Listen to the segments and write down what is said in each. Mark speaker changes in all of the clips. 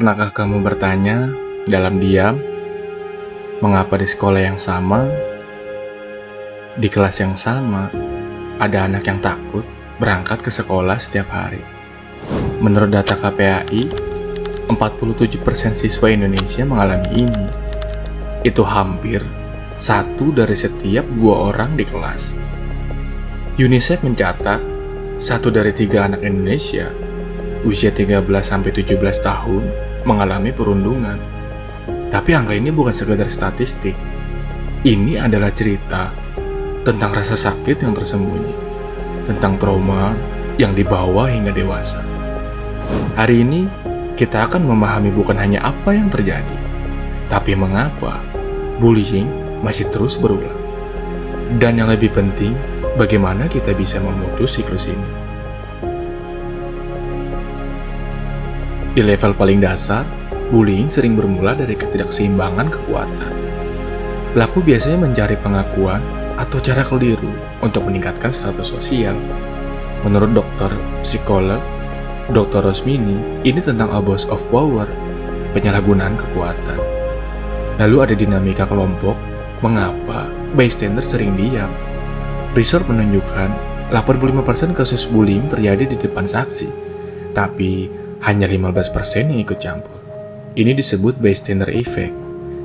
Speaker 1: Pernahkah kamu bertanya dalam diam, mengapa di sekolah yang sama, di kelas yang sama, ada anak yang takut berangkat ke sekolah setiap hari? Menurut data KPAI, 47% siswa Indonesia mengalami ini. Itu hampir 1 dari setiap 2 orang di kelas. UNICEF mencatat 1 dari 3 anak Indonesia usia 13-17 tahun mengalami perundungan. Tapi angka ini bukan sekedar statistik. Ini adalah cerita tentang rasa sakit yang tersembunyi, tentang trauma yang dibawa hingga dewasa. Hari ini kita akan memahami bukan hanya apa yang terjadi, tapi mengapa bullying masih terus berulang. Dan yang lebih penting, bagaimana kita bisa memutus siklus ini. Di level paling dasar, bullying sering bermula dari ketidakseimbangan kekuatan. Pelaku biasanya mencari pengakuan atau cara keliru untuk meningkatkan status sosial. Menurut dokter psikolog Dr. Rosmini, ini tentang abuse of power, penyalahgunaan kekuatan. Lalu ada dinamika kelompok, mengapa bystander sering diam. Riset menunjukkan 85% kasus bullying terjadi di depan saksi, tapi hanya 15% yang ikut campur. Ini disebut bystander effect.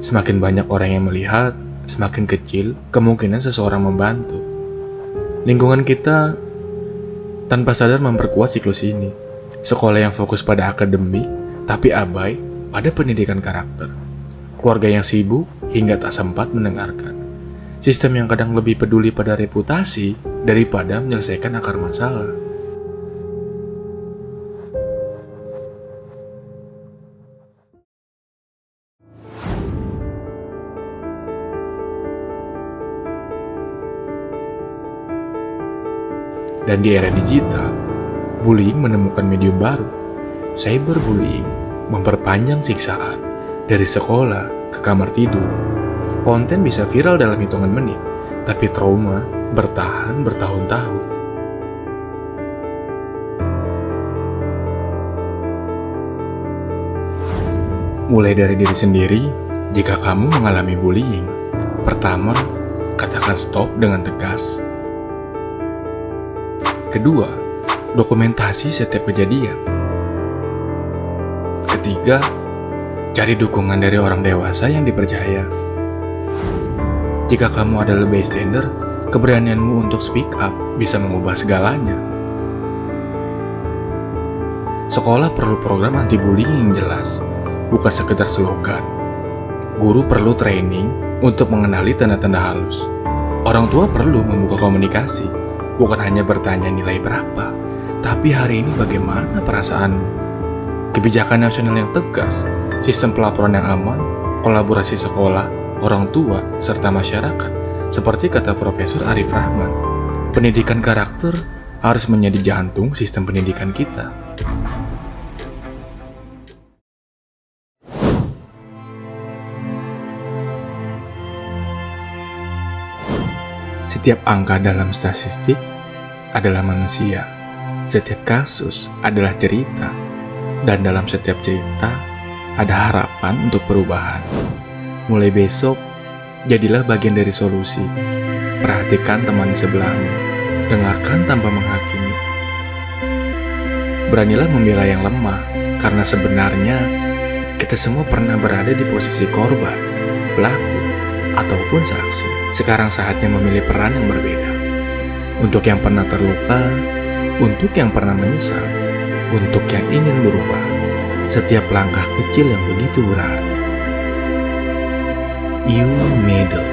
Speaker 1: Semakin banyak orang yang melihat, semakin kecil kemungkinan seseorang membantu. Lingkungan kita tanpa sadar memperkuat siklus ini. Sekolah yang fokus pada akademik, tapi abai pada pendidikan karakter. Keluarga yang sibuk hingga tak sempat mendengarkan. Sistem yang kadang lebih peduli pada reputasi daripada menyelesaikan akar masalah. Dan di era digital, bullying menemukan medium baru. Cyberbullying memperpanjang siksaan dari sekolah ke kamar tidur. Konten bisa viral dalam hitungan menit, tapi trauma bertahan bertahun-tahun. Mulai dari diri sendiri, jika kamu mengalami bullying, pertama, katakan stop dengan tegas. Kedua, dokumentasi setiap kejadian. Ketiga, cari dukungan dari orang dewasa yang dipercaya. Jika kamu adalah bystander, keberanianmu untuk speak up bisa mengubah segalanya. Sekolah perlu program anti-bullying yang jelas, bukan sekedar slogan. Guru perlu training untuk mengenali tanda-tanda halus. Orang tua perlu membuka komunikasi, bukan hanya bertanya nilai berapa, tapi hari ini bagaimana perasaanmu. Kebijakan nasional yang tegas, sistem pelaporan yang aman, kolaborasi sekolah, orang tua, serta masyarakat. Seperti kata Profesor Arif Rahman, pendidikan karakter harus menjadi jantung sistem pendidikan kita. Setiap angka dalam statistik adalah manusia. Setiap kasus adalah cerita. Dan dalam setiap cerita ada harapan untuk perubahan. Mulai besok, jadilah bagian dari solusi. Perhatikan teman sebelahmu. Dengarkan tanpa menghakimi. Beranilah membela yang lemah, karena sebenarnya kita semua pernah berada di posisi korban, pelaku, ataupun saksi. Sekarang saatnya memilih peran yang berbeda. Untuk yang pernah terluka, untuk yang pernah menyesal, untuk yang ingin berubah. Setiap langkah kecil yang begitu berarti. You made it.